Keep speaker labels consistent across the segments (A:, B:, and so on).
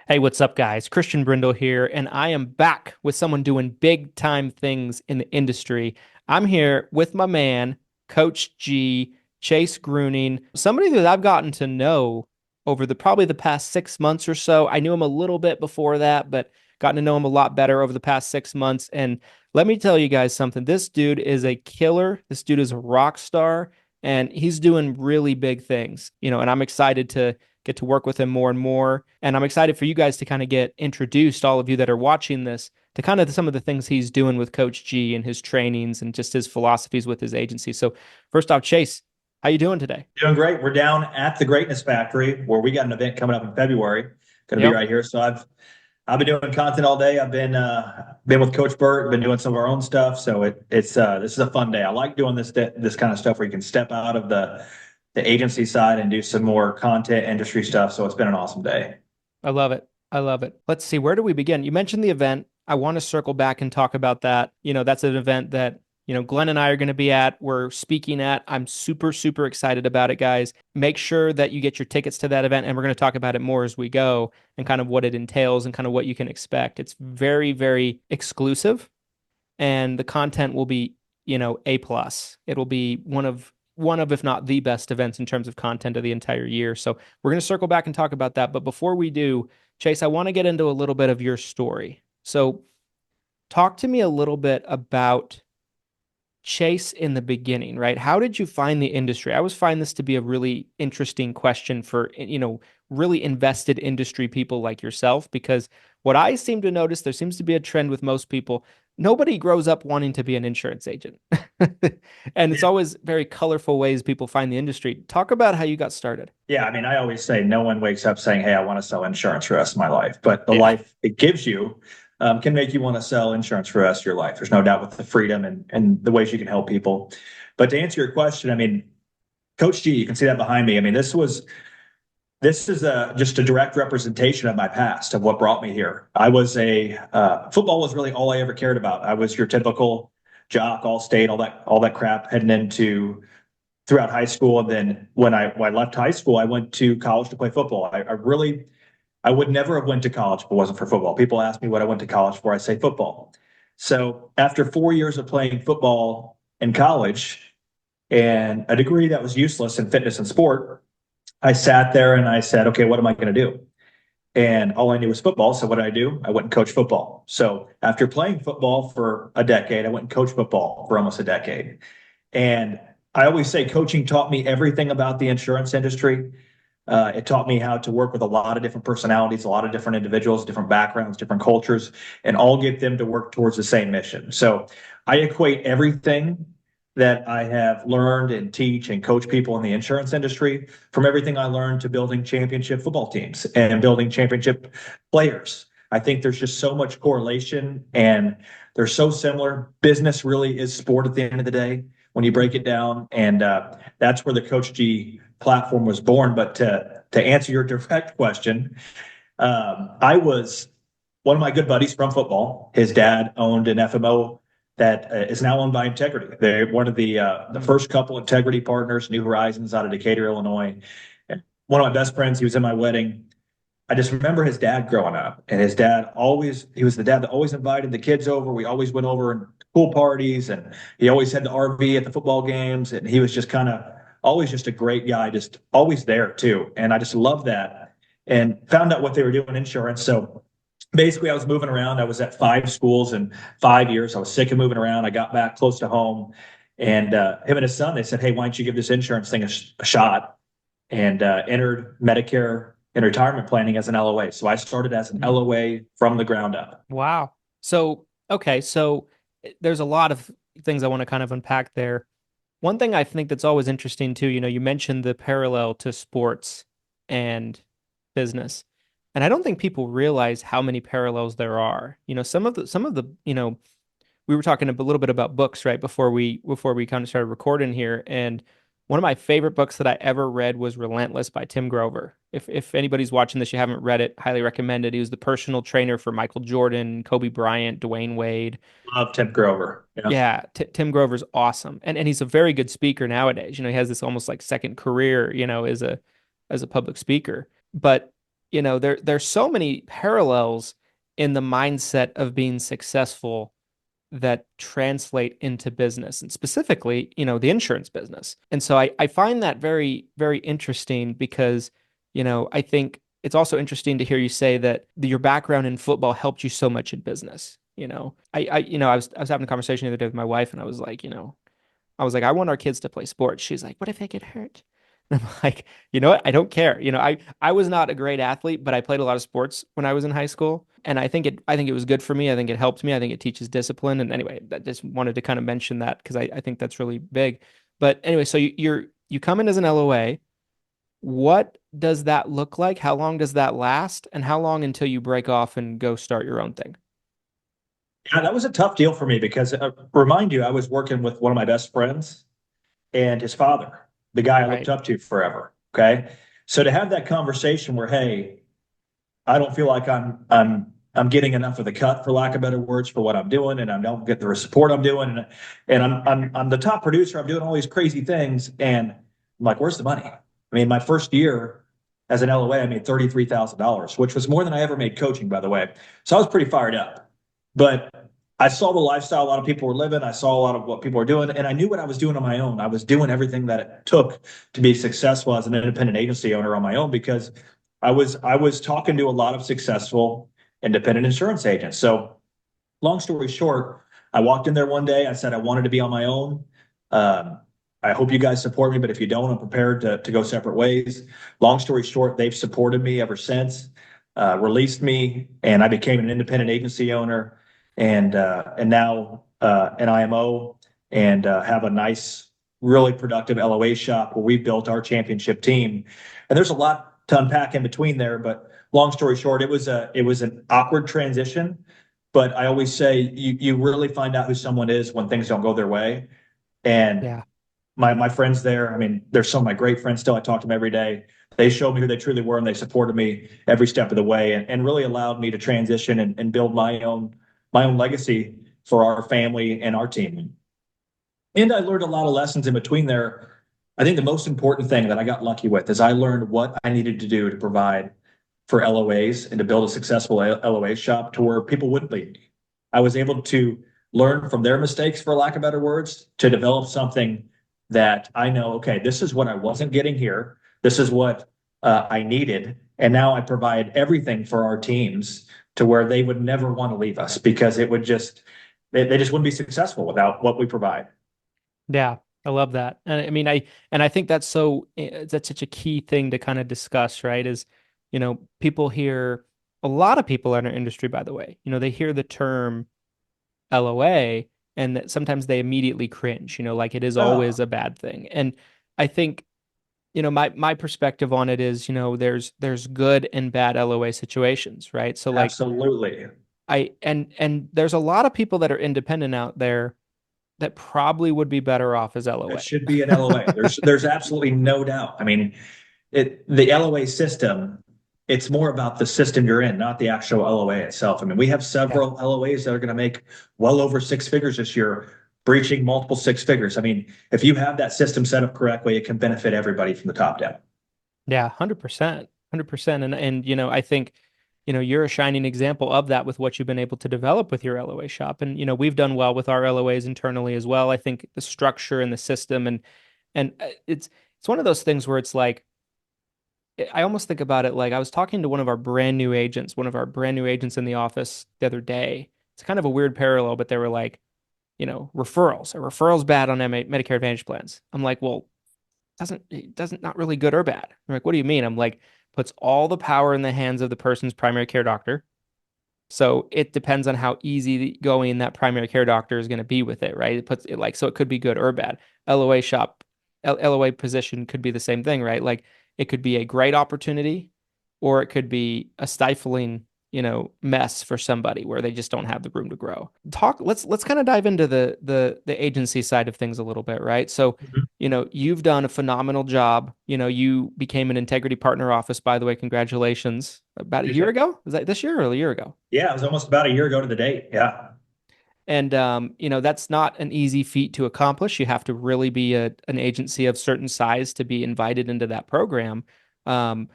A: Hey, what's up, guys? Christian Brindle here, and I am back with someone doing big time things in the industry. I'm here with my man, Coach G, Chase Gruening, somebody that I've gotten to know over the probably the past 6 months or so. I knew him a little bit before that, but gotten to know him a lot better over the past 6 months. And let me tell you guys something. This dude is a killer. This dude is a rock star, and he's doing really big things, and I'm excited to get to work with him more and more. And I'm excited for you guys to kind of get introduced, all of you that are watching this, to kind of some of the things he's doing with Coach G and his trainings and just his philosophies with his agency. So first off, Chase, how you doing today?
B: Doing great. We're down at the Greatness Factory where we got an event coming up in February. Going to be
A: Yep.
B: right here. So I've been doing content all day. I've been with Coach Burt, been doing some of our own stuff. So it's this is a fun day. I like doing this kind of stuff where you can step out of the agency side and do some more content industry stuff. So it's been an awesome day.
A: I love it. I love it. Let's see, where do we begin? You mentioned the event. I want to circle back and talk about that. That's an event that, Glenn and I are going to be at. We're speaking at. I'm super, super excited about it, guys. Make sure that you get your tickets to that event, and we're going to talk about it more as we go and kind of what it entails and kind of what you can expect. It's very, very exclusive, and the content will be, A plus. It'll be one of, if not the best events in terms of content of the entire year. So we're going to circle back and talk about that. But before we do, Chase, I want to get into a little bit of your story. So talk to me a little bit about Chase in the beginning, right? How did you find the industry? I always find this to be a really interesting question for, really invested industry people like yourself, because what I seem to notice, there seems to be a trend with most people. Nobody grows up wanting to be an insurance agent. And it's
B: Yeah.
A: always very colorful ways people find the industry. Talk about how you got started.
B: Yeah. I mean, I always say no one wakes up saying, "Hey, I want to sell insurance for the rest of my life." But the
A: Yeah.
B: life it gives you can make you want to sell insurance for the rest of your life. There's no doubt with the freedom and the ways you can help people. But to answer your question, I mean, Coach G, you can see that behind me. I mean, this is just a direct representation of my past, of what brought me here. I was football was really all I ever cared about. I was your typical jock, all state, all that crap heading into throughout high school. And then when I left high school, I went to college to play football. I would never have went to college if it wasn't for football. People ask me what I went to college for. I say football. So after 4 years of playing football in college and a degree that was useless in fitness and sport, I sat there and I said, okay, what am I going to do? And all I knew was football. So what did I do? I went and coached football. So after playing football for a decade, I went and coached football for almost a decade. And I always say coaching taught me everything about the insurance industry. It taught me how to work with a lot of different personalities, a lot of different individuals, different backgrounds, different cultures, and all get them to work towards the same mission. So I equate everything that I have learned and teach and coach people in the insurance industry from everything I learned to building championship football teams and building championship players. I think there's just so much correlation and they're so similar. Business really is sport at the end of the day when you break it down. And that's where the Coach G platform was born. But to answer your direct question, I was one of my good buddies from football. His dad owned an FMO that is now owned by Integrity. They're one of the first couple Integrity partners, New Horizons out of Decatur, Illinois. And one of my best friends, he was in my wedding. I just remember his dad growing up, and his dad he was the dad that always invited the kids over. We always went over and pool parties, and he always had the RV at the football games, and he was just kind of always just a great guy, just always there too. And I just loved that and found out what they were doing in insurance. So basically I was moving around. I was at 5 schools in 5 years. I was sick of moving around. I got back close to home, and him and his son, they said, "Hey, why don't you give this insurance thing a shot?" And entered Medicare and retirement planning as an LOA. So I started as an LOA from the ground up.
A: Wow. So, okay. So there's a lot of things I want to kind of unpack there. One thing I think that's always interesting too, you mentioned the parallel to sports and business. And I don't think people realize how many parallels there are. Some of the, we were talking a little bit about books right before we kind of started recording here. And one of my favorite books that I ever read was Relentless by Tim Grover. If anybody's watching this, you haven't read it, highly recommend it. He was the personal trainer for Michael Jordan, Kobe Bryant, Dwayne Wade.
B: Love Tim Grover. Yeah.
A: Yeah, Tim Grover's awesome, and he's a very good speaker nowadays. He has this almost like second career, as a public speaker. But there's so many parallels in the mindset of being successful that translate into business and specifically, the insurance business. And so I find that very, very interesting because, I think it's also interesting to hear you say that your background in football helped you so much in business. I was having a conversation the other day with my wife and I was like, I want our kids to play sports. She's like, what if they get hurt? And I'm like, you know what? I don't care. I was not a great athlete, but I played a lot of sports when I was in high school. And I think it was good for me. I think it helped me. I think it teaches discipline. And anyway, I just wanted to kind of mention that because I think that's really big. But anyway, so you come in as an LOA. What does that look like? How long does that last? And how long until you break off and go start your own thing?
B: Yeah, that was a tough deal for me because remind you, I was working with one of my best friends and his father, the guy I looked
A: Right.
B: up to forever. Okay. So to have that conversation where, hey, I don't feel like I'm getting enough of the cut, for lack of better words, for what I'm doing, and I don't get the support I'm doing, and I'm the top producer. I'm doing all these crazy things, and I'm like, where's the money? I mean, my first year as an LOA, I made $33,000, which was more than I ever made coaching, by the way. So I was pretty fired up, but I saw the lifestyle a lot of people were living. I saw a lot of what people were doing, and I knew what I was doing on my own. I was doing everything that it took to be successful as an independent agency owner on my own because I was talking to a lot of successful independent insurance agents. So long story short, I walked in there one day. I said I wanted to be on my own. Um, I hope you guys support me, but if you don't, I'm prepared to go separate ways. Long story short, they've supported me ever since, released me, and I became an independent agency owner, and now an IMO, and have a nice, really productive LOA shop where we've built our championship team. And there's a lot to unpack in between there, but long story short, it was an awkward transition. But I always say you really find out who someone is when things don't go their way. And
A: Yeah.
B: my friends there, I mean, they're some of my great friends still. I talk to them every day. They showed me who they truly were and they supported me every step of the way and really allowed me to transition and build my own legacy for our family and our team. And I learned a lot of lessons in between there. I think the most important thing that I got lucky with is I learned what I needed to do to provide for LOAs and to build a successful LOA shop to where people wouldn't leave me. I was able to learn from their mistakes, for lack of better words, to develop something that I know, okay, this is what I wasn't getting here. This is what I needed. And now I provide everything for our teams to where they would never want to leave us because it would just, they just wouldn't be successful without what we provide.
A: Yeah, I love that. And I mean, I think that's such a key thing to kind of discuss, right? Is, people hear a lot of people in our industry, by the way, they hear the term LOA and that sometimes they immediately cringe, like it is always
B: Oh,
A: a bad thing. And I think, my perspective on it is, there's good and bad LOA situations, right? So like
B: absolutely.
A: and there's a lot of people that are independent out there that probably would be better off as
B: That
A: LOA.
B: should be an LOA. There's absolutely no doubt. I mean, the LOA system, it's more about the system you're in, not the actual LOA itself. I mean, we have
A: Yeah.
B: several LOAs that are going to make well over six figures this year, breaching multiple six figures. I mean, if you have that system set up correctly, it can benefit everybody from the top down.
A: Yeah, 100%. 100%. And I think, you're a shining example of that with what you've been able to develop with your LOA shop. And, we've done well with our LOAs internally as well. I think the structure and the system and it's one of those things where it's like I almost think about it like I was talking to one of our brand new agents in the office the other day. It's kind of a weird parallel, but they were like, referrals. Are referrals bad on Medicare Advantage plans? I'm like, well, it doesn't not really good or bad. They're like, what do you mean? I'm like, puts all the power in the hands of the person's primary care doctor. So it depends on how easy going that primary care doctor is going to be with it, right? It puts it like so it could be good or bad. LOA shop, LOA position could be the same thing, right? Like it could be a great opportunity, or it could be a stifling, mess for somebody where they just don't have the room to grow. Let's kind of dive into the agency side of things a little bit, right? So,
B: Mhm.
A: you've done a phenomenal job. You became an integrity partner office, by the way. Congratulations. About a year
B: Appreciate it.
A: ago? Was that this year or a year ago?
B: Yeah, it was almost about a year ago to the date. Yeah.
A: And that's not an easy feat to accomplish. You have to really be an agency of certain size to be invited into that program. Um,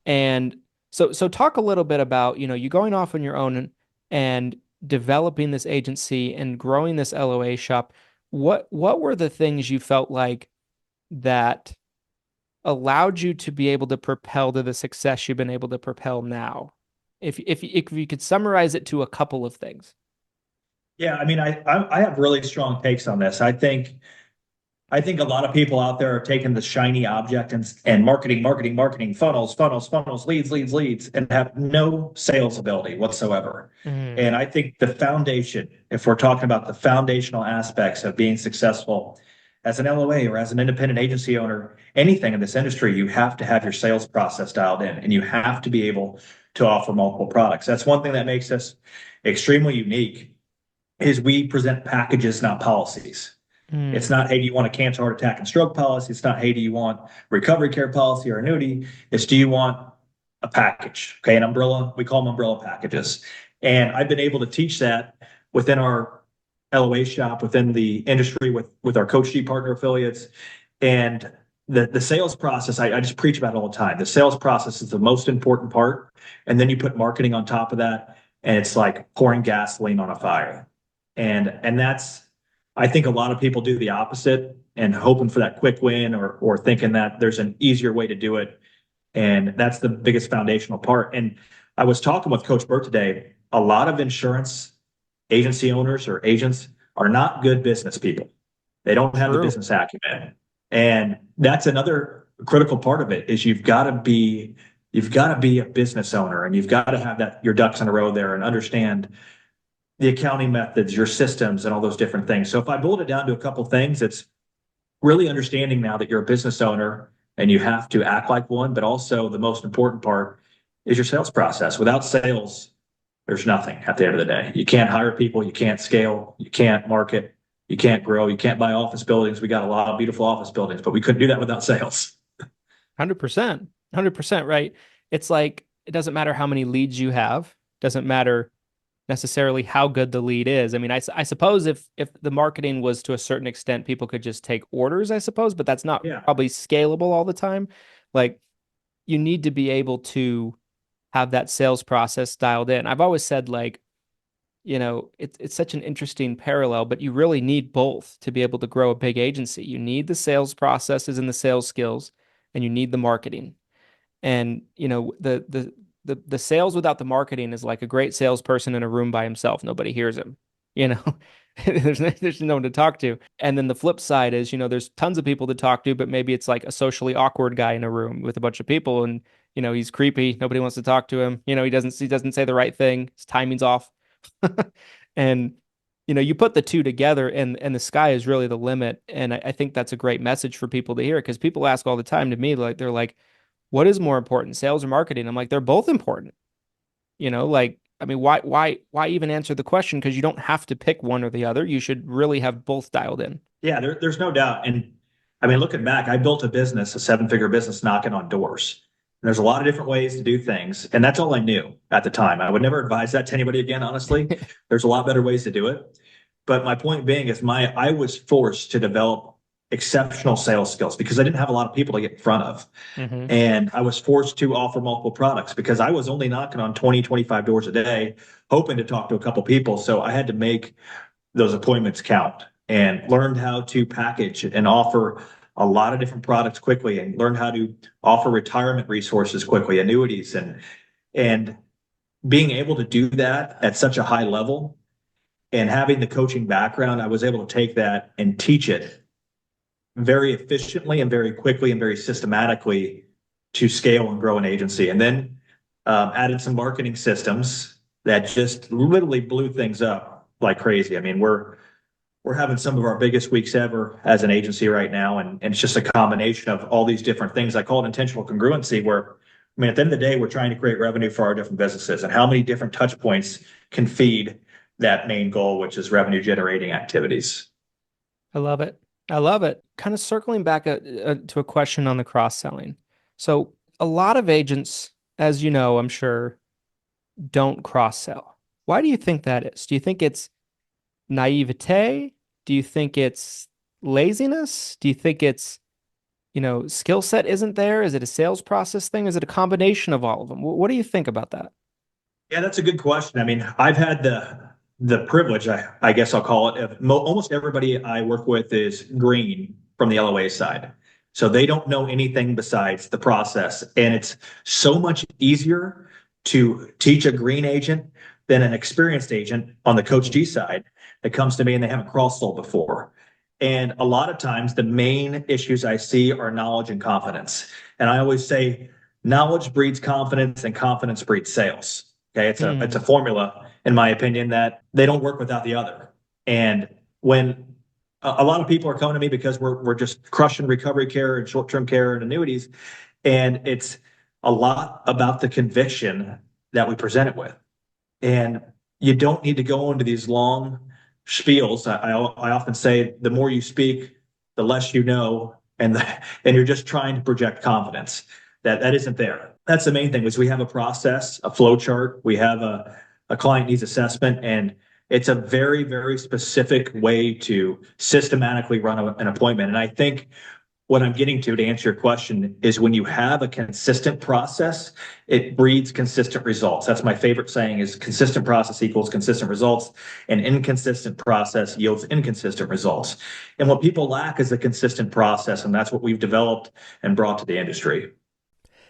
A: and So talk a little bit about, you going off on your own and developing this agency and growing this LOA shop. What were the things you felt like that allowed you to be able to propel to the success you've been able to propel now? If you could summarize it to a couple of things.
B: Yeah, I mean, I have really strong takes on this. I think a lot of people out there are taking the shiny object and marketing, funnels, leads, and have no sales ability whatsoever.
A: Mm,
B: And I think the foundation, if we're talking about the foundational aspects of being successful as an LOA or as an independent agency owner, anything in this industry, you have to have your sales process dialed in and you have to be able to offer multiple products. That's one thing that makes us extremely unique is we present packages, not policies. It's
A: mm,
B: not, hey, do you want a cancer, heart attack, and stroke policy? It's not, hey, do you want recovery care policy or annuity? It's, do you want a package? Okay, an umbrella. We call them umbrella packages. And I've been able to teach that within our LOA shop, within the industry, with our Coach G partner affiliates. And the sales process, I just preach about it all the time. The sales process is the most important part. And then you put marketing on top of that, and it's like pouring gasoline on a fire. And that's, I think a lot of people do the opposite and hoping for that quick win or thinking that there's an easier way to do it. And that's the biggest foundational part. And I was talking with Coach Burt today. A lot of insurance agency owners or agents are not good business people. They don't have the
A: true.
B: business acumen. And that's another critical part of it is you've got to be a business owner and you've got to have that your ducks in a row there and understand the accounting methods, your systems, and all those different things. So if I boiled it down to a couple things, it's really understanding now that you're a business owner and you have to act like one, but also the most important part is your sales process. Without sales, there's nothing at the end of the day. You can't hire people, you can't scale, you can't market, you can't grow, you can't buy office buildings. We got a lot of beautiful office buildings, but we couldn't do that without sales.
A: 100%. 100%, right? It's like it doesn't matter how many leads you have, doesn't matter necessarily how good the lead is. I mean, I suppose if the marketing was to a certain extent, people could just take orders, I suppose, but that's not
B: Yeah.
A: probably scalable all the time. Like you need to be able to have that sales process dialed in. I've always said like, it's such an interesting parallel, but you really need both to be able to grow a big agency. You need the sales processes and the sales skills, and you need the marketing. And the sales without the marketing is like a great salesperson in a room by himself. Nobody hears him. You know, there's no one to talk to. And then the flip side is, there's tons of people to talk to, but maybe it's like a socially awkward guy in a room with a bunch of people, and he's creepy. Nobody wants to talk to him. He doesn't say the right thing. His timing's off. And you put the two together, and the sky is really the limit. And I think that's a great message for people to hear because people ask all the time to me, like they're like, what is more important, sales or marketing? I'm like, they're both important. Like, I mean, why even answer the question? Because you don't have to pick one or the other. You should really have both dialed in.
B: Yeah, there's no doubt. And I mean, looking back, I built a business, a seven-figure business knocking on doors. And there's a lot of different ways to do things. And that's all I knew at the time. I would never advise that to anybody again, honestly. There's a lot better ways to do it. But my point being is I was forced to develop exceptional sales skills because I didn't have a lot of people to get in front of.
A: Hmm.
B: And I was forced to offer multiple products because I was only knocking on 20, 25 doors a day, hoping to talk to a couple people. So I had to make those appointments count and learned how to package and offer a lot of different products quickly and learned how to offer retirement resources quickly, annuities and being able to do that at such a high level and having the coaching background, I was able to take that and teach it very efficiently and very quickly and very systematically to scale and grow an agency. And then added some marketing systems that just literally blew things up like crazy. I mean, we're having some of our biggest weeks ever as an agency right now. And it's just a combination of all these different things. I call it intentional congruency, where, I mean, at the end of the day, we're trying to create revenue for our different businesses and how many different touch points can feed that main goal, which is revenue generating activities.
A: I love it. I love it. Kind of circling back to a question on the cross selling. So a lot of agents, as you know, I'm sure, don't cross sell. Why do you think that is? Do you think it's naivete? Do you think it's laziness? Do you think it's skill set isn't there? Is it a sales process thing? Is it a combination of all of them? What do you think about that?
B: Yeah, that's a good question. I mean, I've had the privilege, I guess I'll call it, of almost everybody I work with is green from the LOA side. So they don't know anything besides the process. And it's so much easier to teach a green agent than an experienced agent on the Coach G side that comes to me and they haven't cross-sold before. And a lot of times the main issues I see are knowledge and confidence. And I always say knowledge breeds confidence and confidence breeds sales. Okay, it's a formula, in my opinion, that they don't work without the other. And when a lot of people are coming to me because we're just crushing recovery care and short-term care and annuities, and it's a lot about the conviction that we present it with. And you don't need to go into these long spiels. I often say the more you speak, the less you know, and you're just trying to project confidence that isn't there. That's the main thing is we have a process, a flow chart. We have a client needs assessment, and it's a very, very specific way to systematically run an appointment. And I think what I'm getting to answer your question is when you have a consistent process, it breeds consistent results. That's my favorite saying is consistent process equals consistent results, and inconsistent process yields inconsistent results. And what people lack is a consistent process, and that's what we've developed and brought to the industry.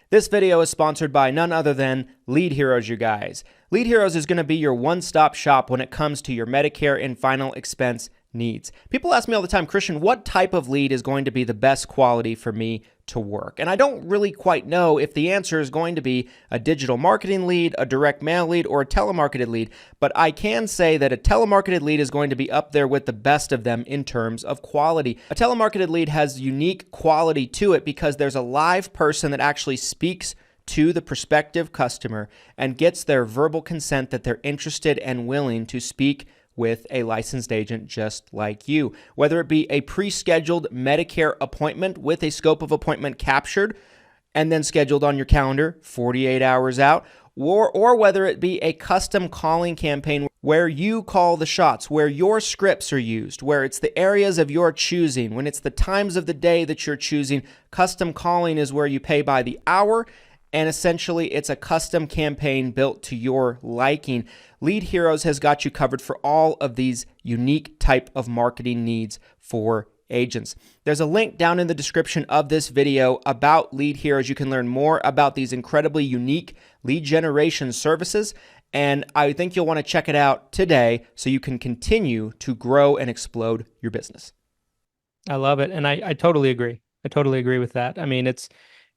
A: This video is sponsored by none other than Lead Heroes, you guys. Lead Heroes is going to be your one-stop shop when it comes to your Medicare and final expense needs. People ask me all the time, Christian, what type of lead is going to be the best quality for me to work? And I don't really quite know if the answer is going to be a digital marketing lead, a direct mail lead, or a telemarketed lead, but I can say that a telemarketed lead is going to be up there with the best of them in terms of quality. A telemarketed lead has unique quality to it because there's a live person that actually speaks to the prospective customer and gets their verbal consent that they're interested and willing to speak with a licensed agent just like you. Whether it be a pre-scheduled Medicare appointment with a scope of appointment captured and then scheduled on your calendar 48 hours out, or whether it be a custom calling campaign where you call the shots, where your scripts are used, where it's the areas of your choosing, when it's the times of the day that you're choosing. Custom calling is where you pay by the hour, and essentially it's a custom campaign built to your liking. Lead Heroes has got you covered for all of these unique type of marketing needs for agents. There's a link down in the description of this video about Lead Heroes. You can learn more about these incredibly unique lead generation services, and I think you'll want to check it out today so you can continue to grow and explode your business. I love it, and I totally agree. I totally agree with that. I mean, it's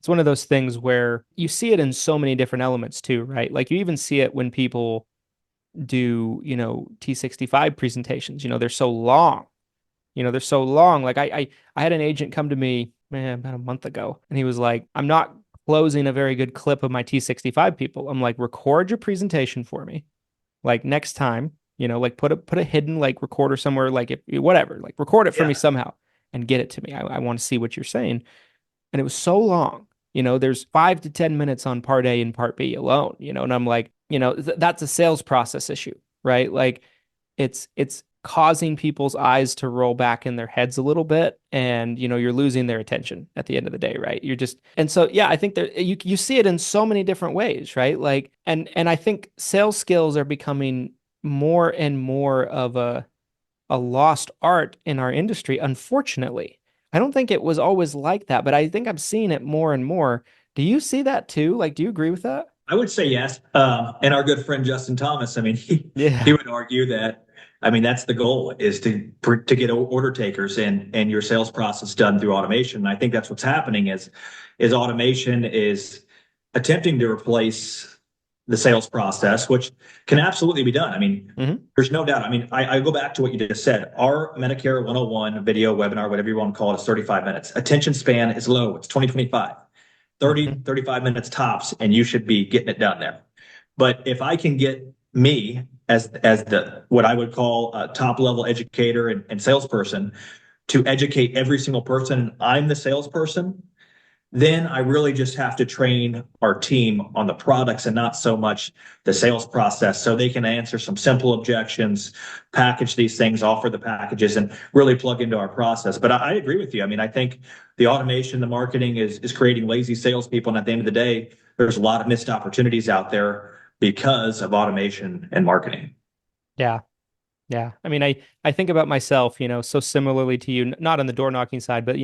A: one of those things where you see it in so many different elements too, right? Like you even see it when people do, T65 presentations, they're so long, Like I had an agent come to me, about a month ago, and he was like, I'm not closing a very good clip of my T65 people. I'm like, record your presentation for me. Like next time, like put a hidden like recorder somewhere, like whatever, like record it for me somehow and get it to me. I want to see what you're saying. And it was so long. There's 5 to 10 minutes on part A and part B alone, and I'm like, that's a sales process issue, right? Like it's causing people's eyes to roll back in their heads a little bit, and, you're losing their attention at the end of the day, right? And so, yeah, I think you see it in so many different ways, right? Like, and I think sales skills are becoming more and more of a lost art in our industry, unfortunately. I don't think it was always like that, but I think I'm seeing it more and more. Do you see that too? Like, do you agree with that?
B: I would say yes. And our good friend Justin Thomas, I mean, he would argue that, I mean, that's the goal is to get order takers and your sales process done through automation. And I think that's what's happening is automation is attempting to replace the sales process, which can absolutely be done. I mean, there's no doubt. I mean, I go back to what you just said. Our Medicare 101 video webinar, whatever you want to call it, is 35 minutes. Attention span is low. It's 2025, 35 minutes tops, and you should be getting it done there. But if I can get me as the what I would call a top level educator and salesperson to educate every single person, I'm the salesperson, then I really just have to train our team on the products and not so much the sales process so they can answer some simple objections, package these things, offer the packages, and really plug into our process. But I agree with you. I mean, I think the automation, the marketing is creating lazy salespeople. And at the end of the day, there's a lot of missed opportunities out there because of automation and marketing.
A: Yeah. Yeah. I mean, I think about myself, so similarly to you, not on the door knocking side, but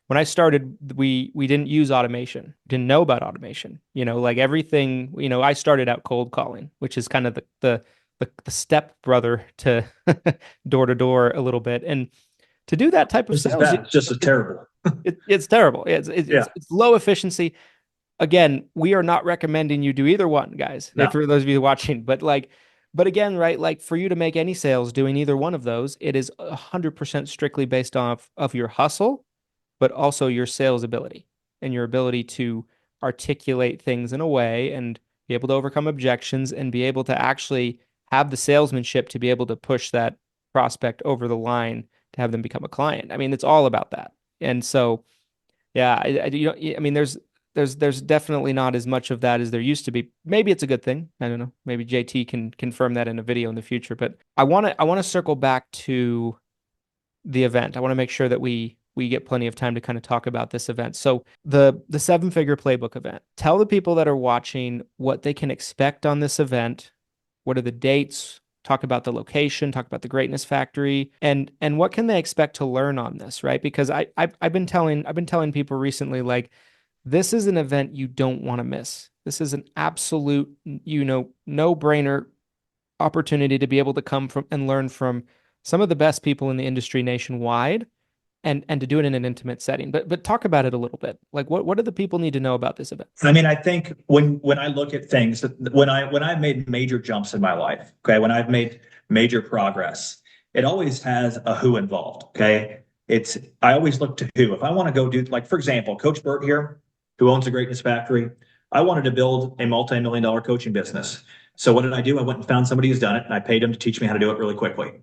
A: when I started, we didn't use automation, didn't know about automation. Like everything, I started out cold calling, which is kind of the step brother to door to door a little bit. And to do that type of
B: This is
A: sales,
B: bad. It's just a terrible.
A: it's terrible.
B: Yeah.
A: It's low efficiency. Again, we are not recommending you do either one, guys. If
B: No.
A: for those of you watching, but again, right, like for you to make any sales doing either one of those, it is 100% strictly based off of your hustle, but also your sales ability and your ability to articulate things in a way and be able to overcome objections and be able to actually have the salesmanship to be able to push that prospect over the line to have them become a client. I mean, it's all about that. And so, yeah, I mean, there's definitely not as much of that as there used to be. Maybe it's a good thing. I don't know. Maybe JT can confirm that in a video in the future. But I want to circle back to the event. I want to make sure that we get plenty of time to kind of talk about this event. So the seven figure playbook event. Tell the people that are watching what they can expect on this event. What are the dates? Talk about the location, talk about the greatness factory, and what can they expect to learn on this, right? Because I've been telling people recently, like, this is an event you don't want to miss. This is an absolute, no-brainer opportunity to be able to come from and learn from some of the best people in the industry nationwide and to do it in an intimate setting. But talk about it a little bit. Like what do the people need to know about this event?
B: I mean, I think when I look at things, when I've made major jumps in my life, okay, when I've made major progress, it always has a who involved. Okay. I always look to who. If I want to go do, like, for example, Coach Burt here, who owns the Greatness Factory, I wanted to build a multi-million dollar coaching business. So what did I do? I went and found somebody who's done it and I paid him to teach me how to do it really quickly.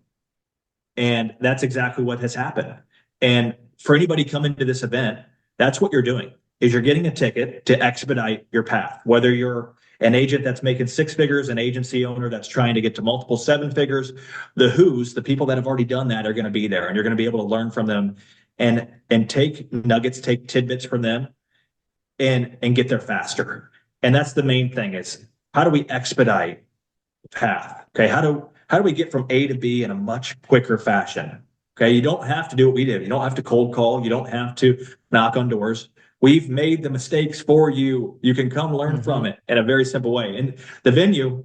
B: And that's exactly what has happened. And for anybody coming to this event, that's what you're doing is you're getting a ticket to expedite your path. Whether you're an agent that's making six figures, an agency owner that's trying to get to multiple seven figures, the people that have already done that are going to be there and you're going to be able to learn from them and take nuggets, take tidbits from them and get there faster. And that's the main thing is how do we expedite the path? Okay. How do we get from A to B in a much quicker fashion? Okay. You don't have to do what we did. You don't have to cold call. You don't have to knock on doors. We've made the mistakes for you. You can come learn from it in a very simple way. And the venue,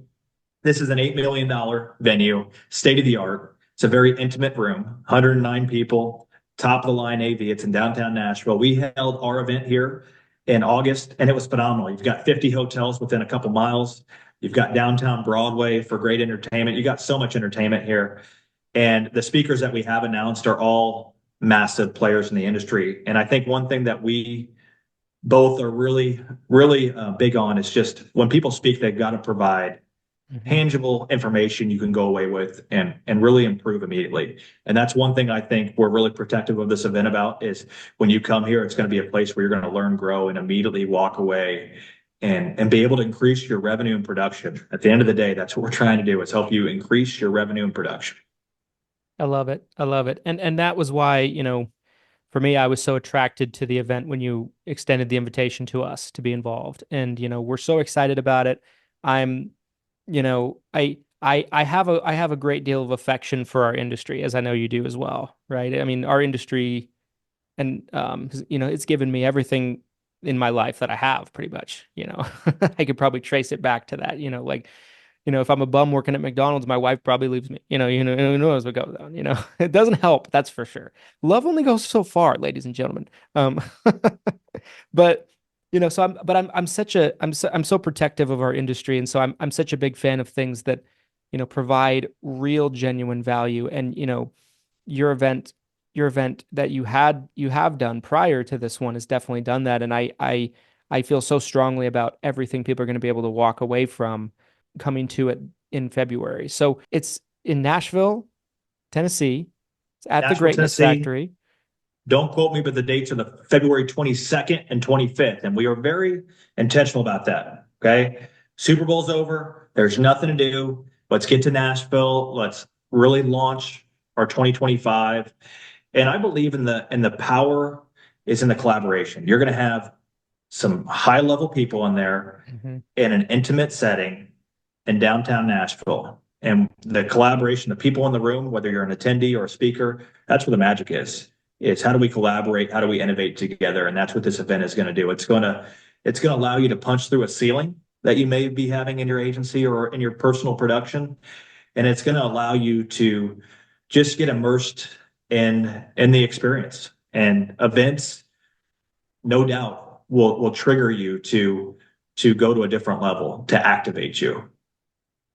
B: this is an $8 million venue, state of the art. It's a very intimate room, 109 people, top of the line AV. It's in downtown Nashville. We held our event here in August and it was phenomenal. You've got 50 hotels within a couple miles. You've got downtown Broadway for great entertainment. You got so much entertainment here. And the speakers that we have announced are all massive players in the industry. And I think one thing that we both are really, really big on is just when people speak, they've got to provide tangible information you can go away with and really improve immediately. And that's one thing I think we're really protective of this event about is when you come here, it's going to be a place where you're going to learn, grow, and immediately walk away and be able to increase your revenue and production. At the end of the day, that's what we're trying to do is help you increase your revenue and production.
A: I love it. I love it. And that was why, for me, I was so attracted to the event when you extended the invitation to us to be involved. And, we're so excited about it. I'm, I have a great deal of affection for our industry, as I know you do as well, right? I mean, our industry and, it's given me everything in my life that I have pretty much, I could probably trace it back to that, like, if I'm a bum working at McDonald's, my wife probably leaves me. Who knows what goes on. It doesn't help, that's for sure. Love only goes so far, ladies and gentlemen. But I'm so protective of our industry, and so I'm such a big fan of things that provide real genuine value. And your event that you have done prior to this one has definitely done that, and I feel so strongly about everything people are going to be able to walk away from coming to it in February. So it's in Nashville, Tennessee. It's at the
B: Nashville,
A: Greatness
B: Tennessee.
A: Factory.
B: Don't quote me, but the dates are the February 22nd and 25th. And we are very intentional about that. Okay. Super Bowl's over. There's nothing to do. Let's get to Nashville. Let's really launch our 2025. And I believe in the power is in the collaboration. You're going to have some high level people in there in an intimate setting in downtown Nashville. And the collaboration, the people in the room, whether you're an attendee or a speaker, that's where the magic is. It's how do we collaborate? How do we innovate together? And that's what this event is going to do. It's going to allow you to punch through a ceiling that you may be having in your agency or in your personal production. And it's going to allow you to just get immersed in the experience. And events, no doubt, will trigger you to go to a different level, to activate you.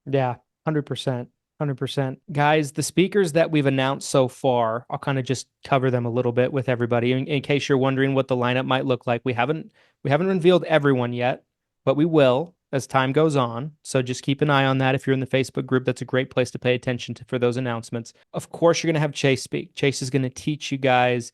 A: Yeah, 100%. 100%. Guys, the speakers that we've announced so far, I'll kind of just cover them a little bit with everybody in case you're wondering what the lineup might look like. We haven't revealed everyone yet, but we will as time goes on. So just keep an eye on that. If you're in the Facebook group, that's a great place to pay attention to for those announcements. Of course, you're going to have Chase speak. Chase is going to teach you guys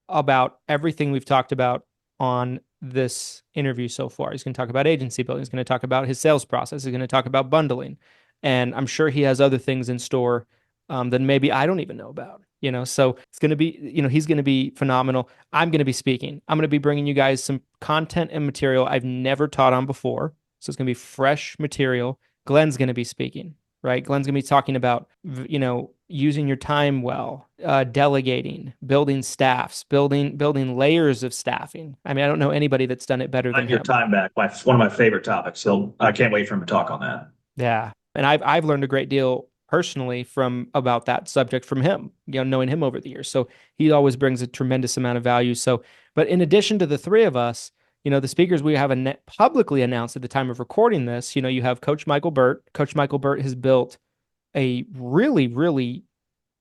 A: about everything we've talked about on this interview so far. He's going to talk about agency building. He's going to talk about his sales process. He's going to talk about bundling. And I'm sure he has other things in store that maybe I don't even know about, so it's going to be, he's going to be phenomenal. I'm going to be speaking. I'm going to be bringing you guys some content and material I've never taught on before. So it's going to be fresh material. Glenn's going to be speaking, right? Glenn's going to be talking about, using your time well, delegating, building staffs, building layers of staffing. I mean, I don't know anybody that's done it better than him.
B: Your time back, one of my favorite topics. So I can't wait for him to talk on that.
A: Yeah. And I've learned a great deal personally about that subject from him, knowing him over the years. So he always brings a tremendous amount of value. So, but in addition to the three of us, the speakers we have publicly announced at the time of recording this, you have Coach Michael Burt. Coach Michael Burt has built a really, really,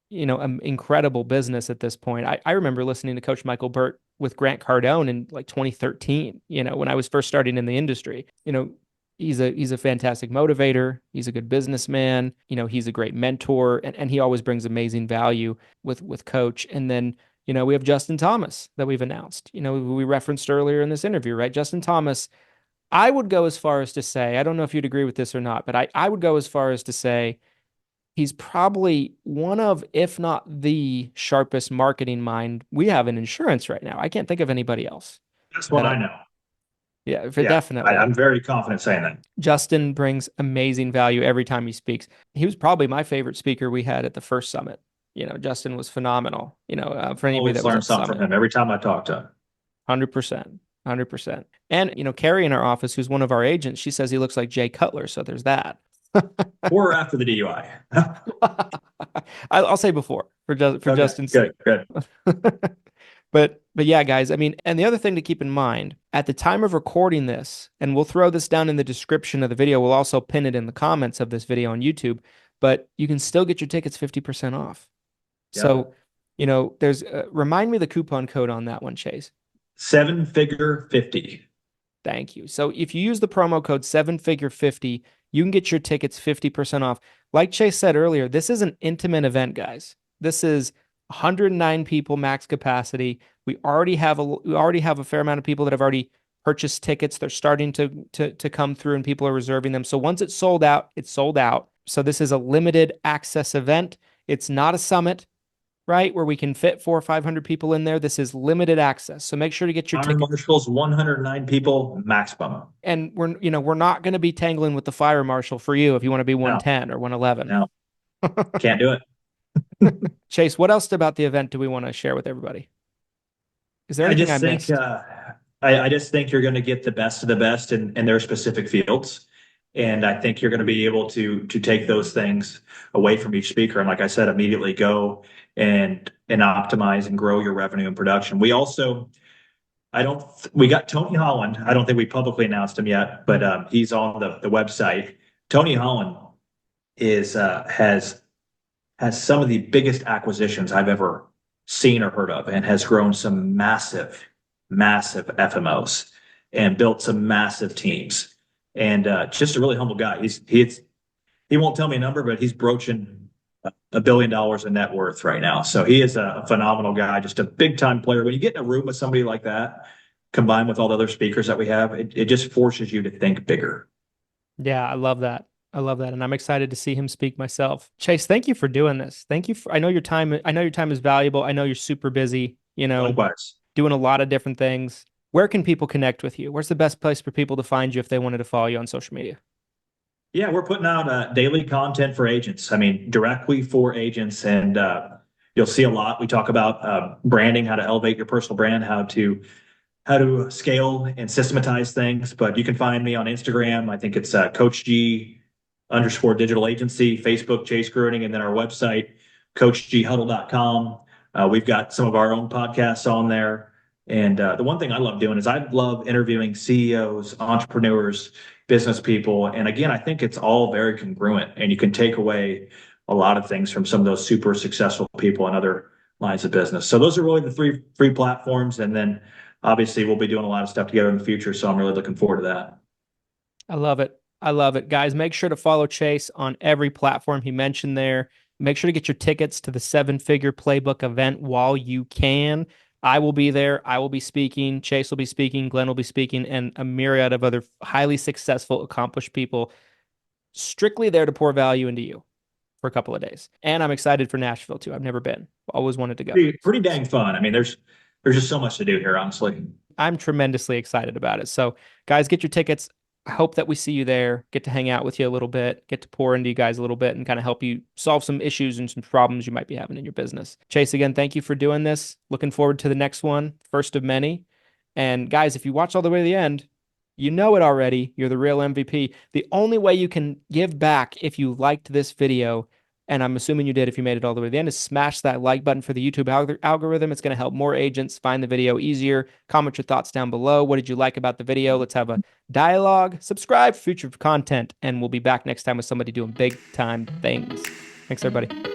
A: incredible business at this point. I remember listening to Coach Michael Burt with Grant Cardone in like 2013, when I was first starting in the industry. He's a fantastic motivator. He's a good businessman. He's a great mentor, and he always brings amazing value with Coach. And then, we have Justin Thomas that we've announced, we referenced earlier in this interview, right? Justin Thomas, I would go as far as to say, I don't know if you'd agree with this or not, but I would go as far as to say he's probably one of, if not the sharpest marketing mind we have in insurance right now. I can't think of anybody else.
B: That's what I know.
A: Yeah, definitely.
B: I'm very confident saying that.
A: Justin brings amazing value every time he speaks. He was probably my favorite speaker we had at the first summit. Justin was phenomenal. For anybody that
B: learned something from him every time I talk to him.
A: 100%. 100%. And, Carrie in our office, who's one of our agents, she says he looks like Jay Cutler. So there's that.
B: Or after the DUI.
A: I'll say before for Justin's
B: sake. Good.
A: But yeah, guys, I mean, and the other thing to keep in mind at the time of recording this, and we'll throw this down in the description of the video. We'll also pin it in the comments of this video on YouTube, but you can still get your tickets 50% off. Yep. So, there's, remind me the coupon code on that one, Chase.
B: 7-figure 50.
A: Thank you. So if you use the promo code 7-figure 50, you can get your tickets 50% off. Like Chase said earlier, this is an intimate event, guys. This is 109 people max capacity. We already have a fair amount of people that have already purchased tickets. They're starting to come through, and people are reserving them. So once it's sold out, it's sold out. So this is a limited access event. It's not a summit, right, where we can fit 400 or 500 people in there. This is limited access. So make sure to get your ticket.
B: Marshal's 109 people maximum.
A: And we're not going to be tangling with the fire marshal for you if you want to be 110 or 111.
B: No. Can't do it.
A: Chase, what else about the event do we want to share with everybody? Is there anything I missed?
B: I just think you're going to get the best of the best in their specific fields. And I think you're going to be able to take those things away from each speaker. And like I said, immediately go and optimize and grow your revenue and production. We also, we got Tony Holland. I don't think we publicly announced him yet, but he's on the website. Tony Holland has some of the biggest acquisitions I've ever seen or heard of, and has grown some massive FMOs and built some massive teams. And just a really humble guy. He won't tell me a number, but he's broaching $1 billion in net worth right now. So he is a phenomenal guy, just a big time player. When you get in a room with somebody like that, combined with all the other speakers that we have, it just forces you to think bigger.
A: Yeah, I love that. I love that. And I'm excited to see him speak myself. Chase, thank you for doing this. Thank you for, I know your time is valuable. I know you're super busy,
B: Likewise.
A: doing a lot of different things. Where can people connect with you? Where's the best place for people to find you if they wanted to follow you on social media?
B: Yeah, we're putting out daily content for agents. I mean, directly for agents, and you'll see a lot. We talk about branding, how to elevate your personal brand, how to scale and systematize things. But you can find me on Instagram. I think it's Coach G underscore digital agency, Facebook Chase Gruening, and then our website, CoachGHuddle.com. We've got some of our own podcasts on there. And the one thing I love doing is I love interviewing CEOs, entrepreneurs, business people. And again, I think it's all very congruent, and you can take away a lot of things from some of those super successful people in other lines of business. So those are really the three platforms. And then obviously we'll be doing a lot of stuff together in the future. So I'm really looking forward to that.
A: I love it. I love it. Guys, make sure to follow Chase on every platform he mentioned there. Make sure to get your tickets to the Seven Figure Playbook event while you can. I will be there. I will be speaking. Chase will be speaking. Glenn will be speaking, and a myriad of other highly successful, accomplished people strictly there to pour value into you for a couple of days. And I'm excited for Nashville too. I've never been. Always wanted to go.
B: Pretty dang fun. I mean, there's just so much to do here, honestly.
A: I'm tremendously excited about it. So, guys, get your tickets. I hope that we see you there, get to hang out with you a little bit, get to pour into you guys a little bit, and kind of help you solve some issues and some problems you might be having in your business. Chase, again, thank you for doing this. Looking forward to the next one, first of many. And guys, if you watch all the way to the end, you know it already. You're the real MVP. The only way you can give back if you liked this video, and I'm assuming you did if you made it all the way to the end, is smash that like button for the YouTube algorithm. It's going to help more agents find the video easier. Comment your thoughts down below. What did you like about the video? Let's have a dialogue. Subscribe for future content, and we'll be back next time with somebody doing big time things. Thanks, everybody.